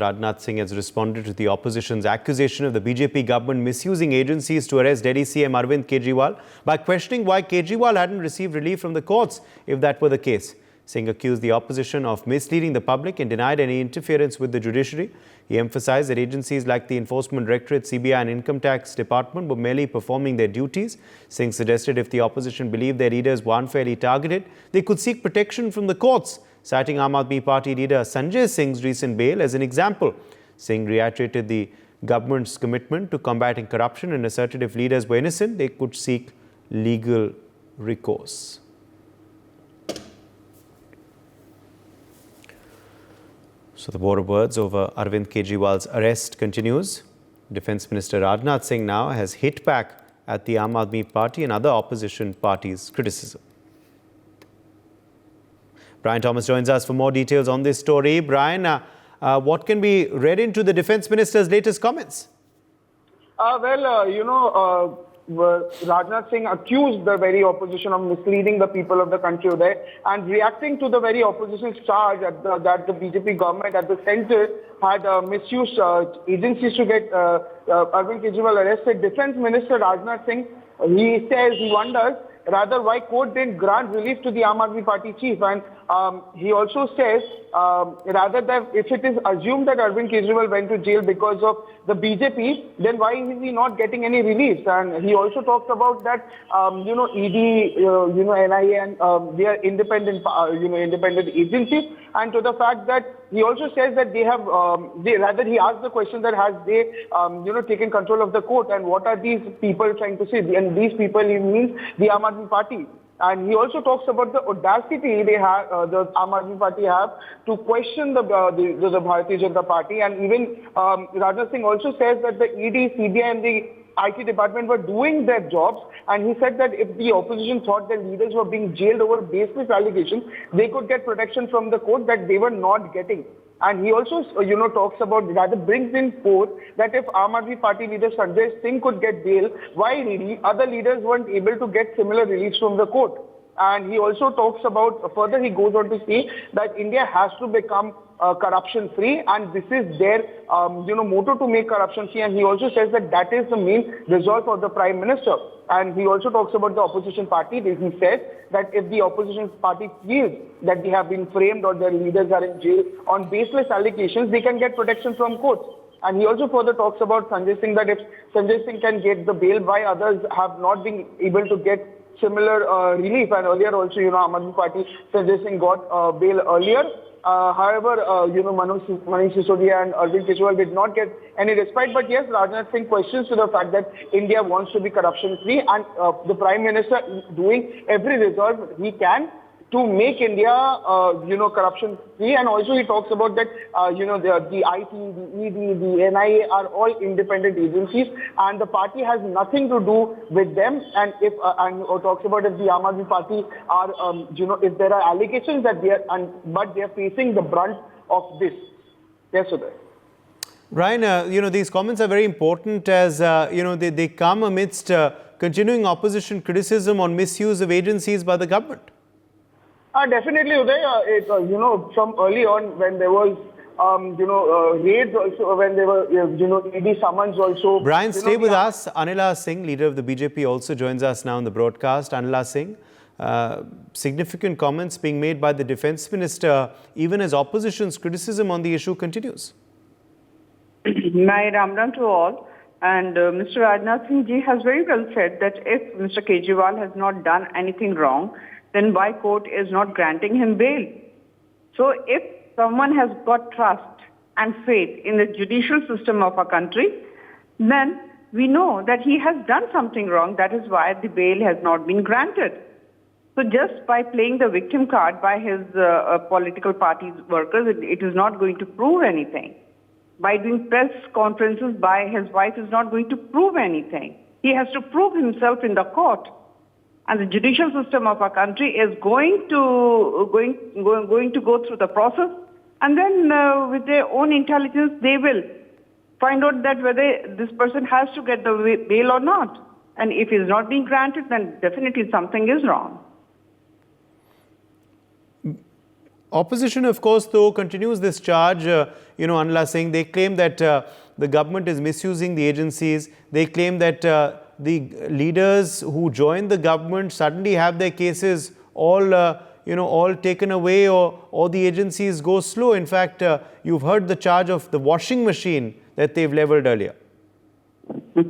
Rajnath Singh has responded to the opposition's accusation of the BJP government misusing agencies to arrest Delhi CM Arvind Kejriwal by questioning why Kejriwal hadn't received relief from the courts if that were the case. Singh accused the opposition of misleading the public and denied any interference with the judiciary. He emphasized that agencies like the Enforcement Directorate, CBI and Income Tax Department were merely performing their duties. Singh suggested if the opposition believed their leaders were unfairly targeted, they could seek protection from the courts, citing Aam Aadmi Party leader Sanjay Singh's recent bail as an example. Singh reiterated the government's commitment to combating corruption and asserted if leaders were innocent, they could seek legal recourse. So the war of words over Arvind Kejriwal's arrest continues. Defence Minister Rajnath Singh now has hit back at the Aam Aadmi Party and other opposition parties' criticism. Brian Thomas joins us for more details on this story. Brian, what can be read into the Defence Minister's latest comments? Rajnath Singh accused the very opposition of misleading the people of the country there, and reacting to the very opposition's charge that the BJP government at the centre had misused agencies to get Arvind Kejriwal arrested. Defence Minister Rajnath Singh, he says he wonders rather why court didn't grant relief to the Aam Aadmi Party chief, and he also says rather that if it is assumed that Arvind Kejriwal went to jail because of the BJP, then why is he not getting any relief? And he also talks about that ED, NIA, and they are independent, independent agencies, and to the fact that he also says that they have, he asked the question that has they, taken control of the court, and what are these people trying to say? And these people, he means the Aam Aadmi Party. And he also talks about the audacity they have, the Aam Aadmi Party have to question the Bharatiya Janata Party. And even Rajnath Singh also says that the ED, CBI and the IT department were doing their jobs. And he said that if the opposition thought that leaders were being jailed over baseless allegations, they could get protection from the court that they were not getting. And he also, talks about, rather brings in forth that if Aam Aadmi Party leader Sanjay Singh could get bail, why really other leaders weren't able to get similar reliefs from the court. And he also talks about, further he goes on to say that India has to become corruption-free, and this is their, motto to make corruption-free. And he also says that that is the main resolve of the Prime Minister. And he also talks about the opposition party. He says that if the opposition party feels that they have been framed or their leaders are in jail on baseless allegations, they can get protection from courts. And he also further talks about Sanjay Singh, that if Sanjay Singh can get the bail, why others have not been able to get similar relief. And earlier also, Aam Aadmi Party, Sanjay Singh got bail earlier. However, Manish Sisodia and Arvind Kejriwal did not get any respite. But yes, Rajnath Singh questions to the fact that India wants to be corruption-free, and the Prime Minister doing every resolve he can to make India, corruption-free. And also he talks about that, the IT, the ED, the NIA are all independent agencies, and the party has nothing to do with them. And if talks about if the Aam Aadmi Party are, if there are allegations that but they are facing the brunt of this. Yes, Uday. Ryan, these comments are very important as, they come amidst continuing opposition criticism on misuse of agencies by the government. Definitely, Uday. From early on when there was, raids also, when there were, ED summons also. Brian, stay with us. Anila Singh, leader of the BJP, also joins us now in the broadcast. Anila Singh, significant comments being made by the Defence Minister, even as opposition's criticism on the issue continues. My Ram Ram to all. And Mr. Rajnath Singh ji has very well said that if Mr. Kejriwal has not done anything wrong, then why court is not granting him bail? So if someone has got trust and faith in the judicial system of our country, then we know that he has done something wrong. That is why the bail has not been granted. So just by playing the victim card by his political party's workers, it is not going to prove anything. By doing press conferences by his wife is not going to prove anything. He has to prove himself in the court. And the judicial system of our country is going to go through the process, and then with their own intelligence, they will find out that whether this person has to get the bail or not. And if it is not being granted, then definitely something is wrong. Opposition, of course, though, continues this charge. Anla Singh, they claim that the government is misusing the agencies. They claim that the leaders who join the government suddenly have their cases all taken away, or the agencies go slow. In fact, you've heard the charge of the washing machine that they've leveled earlier. See,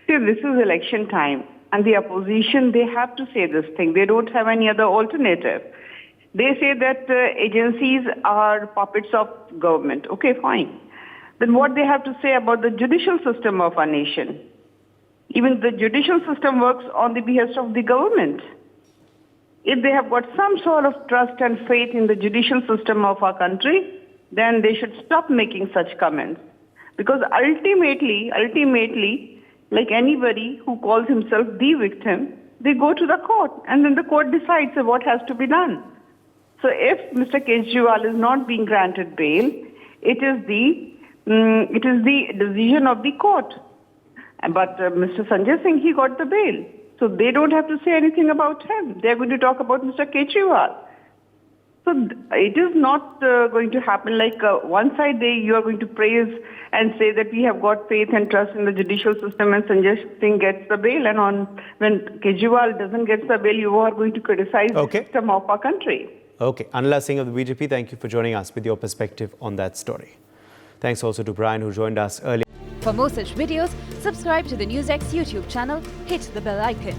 this is election time, and the opposition, they have to say this thing. They don't have any other alternative. They say that agencies are puppets of government. Okay, fine. Then what they have to say about the judicial system of our nation? Even the judicial system works on the behest of the government. If they have got some sort of trust and faith in the judicial system of our country, then they should stop making such comments. Because ultimately, like anybody who calls himself the victim, they go to the court, and then the court decides what has to be done. So if Mr. Kejriwal is not being granted bail, it is the decision of the court. But Mr. Sanjay Singh, he got the bail. So they don't have to say anything about him. They're going to talk about Mr. Kejriwal. So it is not going to happen like one side you are going to praise and say that we have got faith and trust in the judicial system, and Sanjay Singh gets the bail, and when Kejriwal doesn't get the bail, you are going to criticize the system of our country. Okay. Rajnath Singh of the BJP, thank you for joining us with your perspective on that story. Thanks also to Brian, who joined us earlier. For more such videos, subscribe to the NewsX YouTube channel, hit the bell icon.